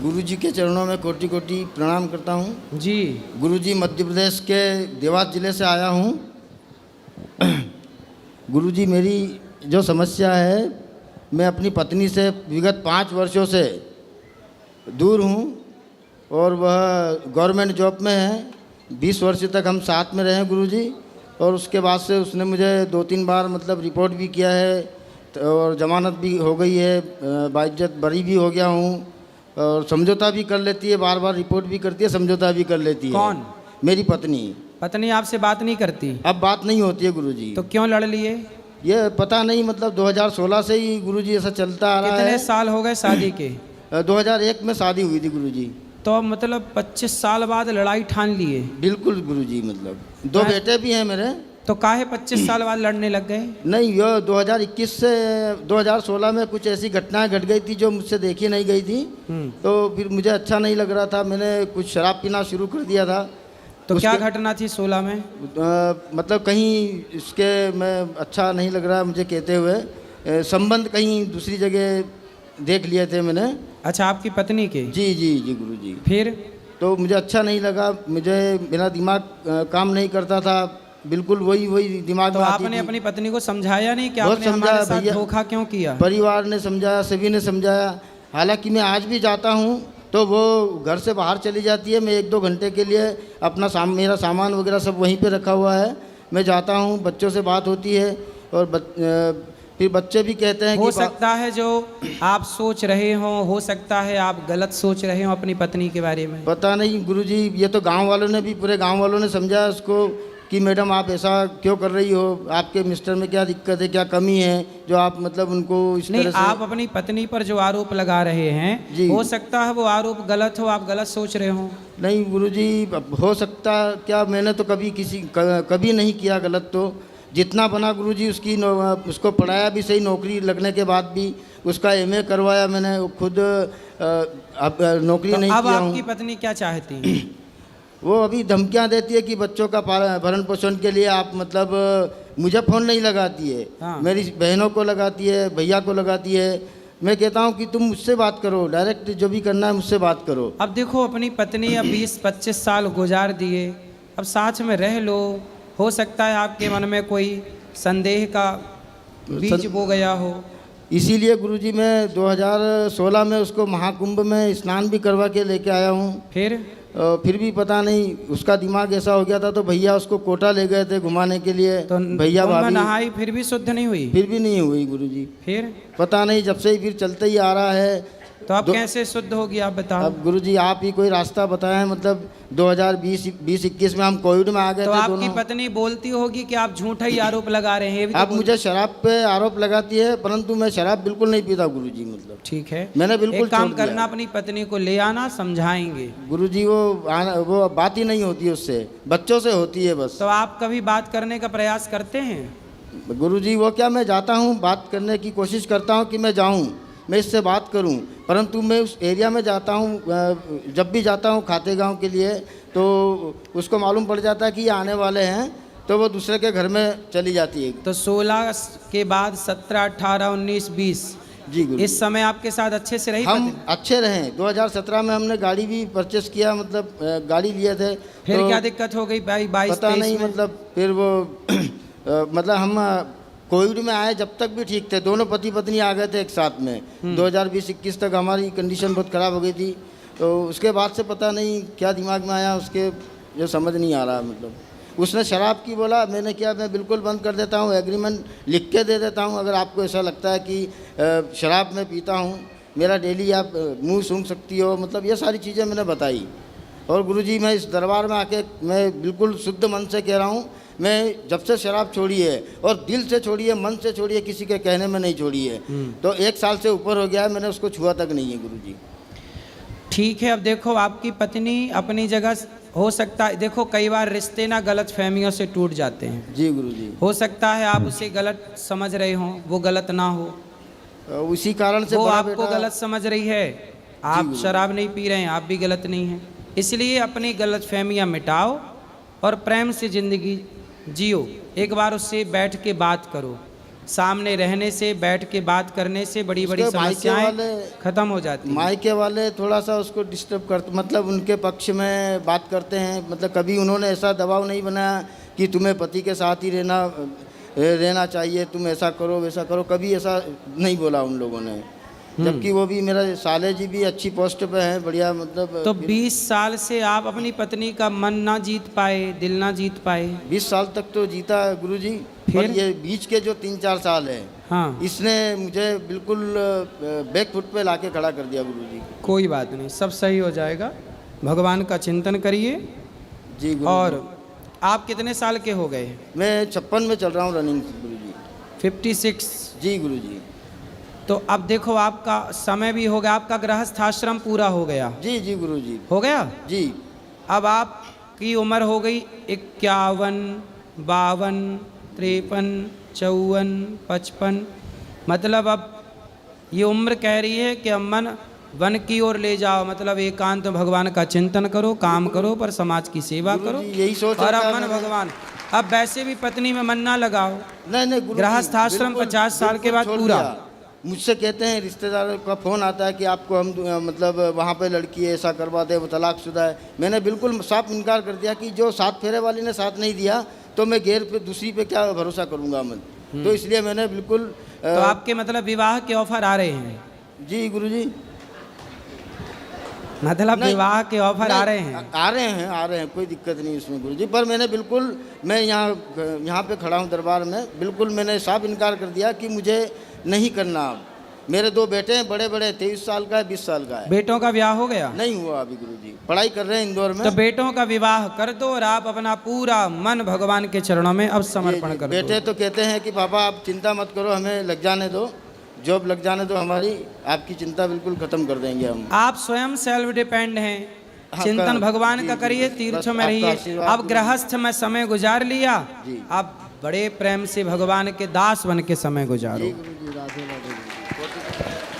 गुरुजी के चरणों में कोटि कोटि प्रणाम करता हूँ जी। गुरुजी मध्य प्रदेश के देवास जिले से आया हूँ। गुरुजी मेरी जो समस्या है, मैं अपनी पत्नी से विगत 5 वर्षों से दूर हूँ और वह गवर्नमेंट जॉब में है। 20 वर्ष तक हम साथ में रहे गुरुजी, और उसके बाद से उसने मुझे 2-3 बार मतलब रिपोर्ट भी किया है और ज़मानत भी हो गई है, बाइज्जत बरी भी हो गया हूँ और समझौता भी कर लेती है, बार बार रिपोर्ट भी करती है, समझौता भी कर लेती है। कौन? मेरी पत्नी। पत्नी आपसे बात नहीं करती? अब बात नहीं होती है गुरुजी। तो क्यों लड़ लिए? ये पता नहीं, मतलब 2016 से ही गुरुजी ऐसा चलता आ रहा है। कितने साल हो गए शादी के? 2001 में शादी हुई थी गुरुजी। तो मतलब 25 साल बाद लड़ाई ठान लिए? बिल्कुल गुरुजी, मतलब 2 बेटे भी हैं मेरे। तो काहे 25 साल बाद लड़ने लग गए? नहीं, ये 2021 से 2016 में कुछ ऐसी घटनाएं घट गई थी जो मुझसे देखी नहीं गई थी। तो फिर मुझे अच्छा नहीं लग रहा था, मैंने कुछ शराब पीना शुरू कर दिया था। तो क्या घटना थी 16 में? मतलब कहीं इसके मैं अच्छा नहीं लग रहा मुझे कहते हुए, संबंध कहीं दूसरी जगह देख लिए थे मैंने। अच्छा, आपकी पत्नी के? जी जी जी गुरुजी। फिर? तो मुझे अच्छा नहीं लगा, मेरा दिमाग काम नहीं करता था, बिल्कुल वही दिमाग में आती थी। आपने अपनी पत्नी को समझाया नहीं कि आपने हमारे साथ धोखा क्यों किया? परिवार ने समझाया, सभी ने समझाया। हालांकि मैं आज भी जाता हूँ तो वो घर से बाहर चली जाती है। मैं 1-2 घंटे के लिए अपना मेरा सामान वगैरह सब वहीं पे रखा हुआ है, मैं जाता हूँ, बच्चों से बात होती है और फिर बच्चे भी कहते हैं हो सकता है जो आप सोच रहे हो सकता है आप गलत सोच रहे हो अपनी पत्नी के बारे में। पता नहीं गुरुजी, ये तो गांव वालों ने भी, पूरे गांव वालों ने समझाया उसको कि मैडम आप ऐसा क्यों कर रही हो, आपके मिस्टर में क्या दिक्कत है, क्या कमी है जो आप मतलब उनको इस नहीं, तरह से। आप अपनी पत्नी पर जो आरोप लगा रहे हैं, हो सकता है वो आरोप गलत हो, आप गलत सोच रहे हो। नहीं गुरुजी, हो सकता क्या, मैंने तो कभी नहीं किया गलत। तो जितना बना गुरुजी उसको पढ़ाया भी सही, नौकरी लगने के बाद भी उसका MA करवाया मैंने, खुद अब नौकरी नहीं किया हूँ। अब आपकी पत्नी क्या चाहती है? वो अभी धमकियां देती है कि बच्चों का भरण पोषण के लिए आप मतलब मुझे फ़ोन नहीं लगाती है। हाँ। मेरी बहनों को लगाती है, भैया को लगाती है। मैं कहता हूँ कि तुम मुझसे बात करो, डायरेक्ट जो भी करना है मुझसे बात करो। अब देखो, अपनी पत्नी अब 20-25 साल गुजार दिए, अब साथ में रह लो। हो सकता है आपके मन में कोई संदेह का बीज बो गया हो। इसीलिए गुरुजी मैं 2016 में उसको महाकुंभ में स्नान भी करवा के लेके आया हूँ। फिर भी पता नहीं उसका दिमाग ऐसा हो गया था, तो भैया उसको कोटा ले गए थे घुमाने के लिए। तो भैया भाभी नहाई फिर भी शुद्ध नहीं हुई? फिर भी नहीं हुई गुरुजी। फिर पता नहीं, जब से ही फिर चलते ही आ रहा है। तो अब कैसे शुद्ध होगी आप बताओ? अब गुरुजी आप ही कोई रास्ता बताएं। मतलब 2020-21 में हम कोविड में आ गए तो थे। आपकी पत्नी बोलती होगी कि आप झूठा ही आरोप लगा रहे हैं। आप मुझे शराब पे आरोप लगाती है, परंतु मैं शराब बिल्कुल नहीं पीता गुरुजी। मतलब ठीक है, मैंने बिल्कुल एक काम करना, अपनी पत्नी को ले आना, समझाएंगे। गुरुजी वो बात ही नहीं होती उससे, बच्चों से होती है बस। तो आप कभी बात करने का प्रयास करते हैं? गुरुजी वो क्या, मैं जाता हूँ, बात करने की कोशिश करता हूँ कि मैं जाऊँ, मैं इससे बात करूं, परंतु मैं उस एरिया में जाता हूं, जब भी जाता हूं खाते गांव के लिए, तो उसको मालूम पड़ जाता है कि ये आने वाले हैं, तो वो दूसरे के घर में चली जाती है। तो 16 के बाद 17, 18, 19, 20 जी गुरु, इस समय आपके साथ अच्छे से रही? हम अच्छे रहे। 2017 में हमने गाड़ी भी परचेस किया, मतलब गाड़ी लिए थे। फिर तो क्या दिक्कत हो गई? 22 पता नहीं, मतलब फिर वो मतलब हम कोविड में आए जब तक भी ठीक थे, दोनों पति पत्नी आ गए थे एक साथ में। 2020-21 तक हमारी कंडीशन बहुत ख़राब हो गई थी। तो उसके बाद से पता नहीं क्या दिमाग में आया उसके, जो समझ नहीं आ रहा। मतलब उसने शराब की बोला, मैंने क्या, मैं बिल्कुल बंद कर देता हूँ, एग्रीमेंट लिख के दे देता हूँ। अगर आपको ऐसा लगता है कि शराब मैं पीता हूँ, मेरा डेली आप मुँह सूंघ सकती हो, मतलब ये सारी चीज़ें मैंने बताई। और गुरुजी मैं इस दरबार में आके मैं बिल्कुल शुद्ध मन से कह रहा हूँ, मैं जब से शराब छोड़ी है, और दिल से छोड़ी है, मन से छोड़ी है, किसी के कहने में नहीं छोड़ी है, तो 1 साल से ऊपर हो गया है, मैंने उसको छुआ तक नहीं है गुरुजी। ठीक है, अब देखो आपकी पत्नी अपनी जगह, हो सकता है, देखो कई बार रिश्ते ना गलत फहमियों से टूट जाते हैं। जी गुरुजी। हो सकता है आप उसे गलत समझ रहे हो, वो गलत ना हो, उसी कारण से वो आपको गलत समझ रही है। आप शराब नहीं पी रहे हैं, आप भी गलत नहीं हैं। इसलिए अपनी गलत फहमियाँ मिटाओ और प्रेम से ज़िंदगी जियो। एक बार उससे बैठ के बात करो, सामने रहने से, बैठ के बात करने से बड़ी बड़ी उसके मायके समस्याएं वाले- खत्म हो जाती हैं। मायके वाले थोड़ा सा उसको डिस्टर्ब करते, मतलब उनके पक्ष में बात करते हैं। मतलब कभी उन्होंने ऐसा दबाव नहीं बनाया कि तुम्हें पति के साथ ही रहना चाहिए, तुम ऐसा करो वैसा करो, कभी ऐसा नहीं बोला उन लोगों ने। जबकि वो भी मेरा साले जी भी अच्छी पोस्ट पे हैं, बढ़िया मतलब। तो 20 साल से आप अपनी पत्नी का मन ना जीत पाए, दिल ना जीत पाए? 20 साल तक तो जीता गुरुजी, फिर? पर ये बीच के जो 3-4 साल है, हाँ, इसने मुझे बिल्कुल बैक फुट पे लाके खड़ा कर दिया गुरुजी। कोई बात नहीं, सब सही हो जाएगा। भगवान का चिंतन करिए। जी गुरुजी। और आप कितने साल के हो गए? मैं 56 में चल रहा हूँ रनिंग गुरुजी। 56। जी गुरुजी। तो अब देखो आपका समय भी हो गया, आपका गृहस्थ आश्रम पूरा हो गया। जी जी गुरुजी। हो गया। जी। अब आपकी उम्र हो गई 51, 52, 53, 54, 55। मतलब अब ये उम्र कह रही है कि अब मन वन की ओर ले जाओ, मतलब एकांत भगवान का चिंतन करो, काम करो, पर समाज की सेवा करो। गुरुजी, यही सोच और रखा अब मन मैंने। भगवान, अब वैसे भी पत्नी में मन ना लगाओ। नहीं नहीं गुरुजी, गृहस्थ आश्रम बिल्कुल- 50 साल के बिल्कुल बाद छोड़ पूरा। दिया। मुझसे कहते हैं, रिश्तेदारों का फ़ोन आता है कि आपको हम मतलब वहाँ पे लड़की है, ऐसा करवा दे, वो तलाकशुदा है। मैंने बिल्कुल साफ इनकार कर दिया कि जो 7 फेरे वाली ने साथ नहीं दिया तो मैं गैर पे दूसरी पे क्या भरोसा करूँगा मैं। तो इसलिए मैंने बिल्कुल तो आपके मतलब विवाह के ऑफर आ रहे हैं? जी गुरुजी। मतलब नहीं, विवाह के ऑफर आ नहीं, रहे हैं? आ रहे हैं, कोई दिक्कत नहीं इसमें गुरुजी। पर मैंने बिल्कुल, मैं यहाँ पे खड़ा हूँ दरबार में, बिल्कुल मैंने साफ इनकार कर दिया कि मुझे नहीं करना। अब मेरे 2 बेटे हैं, बड़े बड़े, 23 साल का है, 20 साल का है। बेटों का ब्याह हो गया? नहीं हुआ अभी गुरुजी, पढ़ाई कर रहे हैं इंदौर में। तो बेटों का विवाह कर दो और आप अपना पूरा मन भगवान के चरणों में अब समर्पण कर दो। बेटे तो कहते हैं कि पापा आप चिंता मत करो, हमें लग जाने दो, जॉब लग जाने दो हमारी, आपकी चिंता बिल्कुल खत्म कर देंगे हम। आप स्वयं सेल्फ डिपेंड हैं। हाँ, चिंतन कर- भगवान जी, का जी, करिए, बस तीर्थों में आपका रहिए। आशीर्वाद अब गुरुजी। गृहस्थ में समय गुजार लिया, जी। अब बड़े प्रेम से भगवान के दास बन के समय गुजारो। जी गुरुजी, राधे राधे गुरुजी।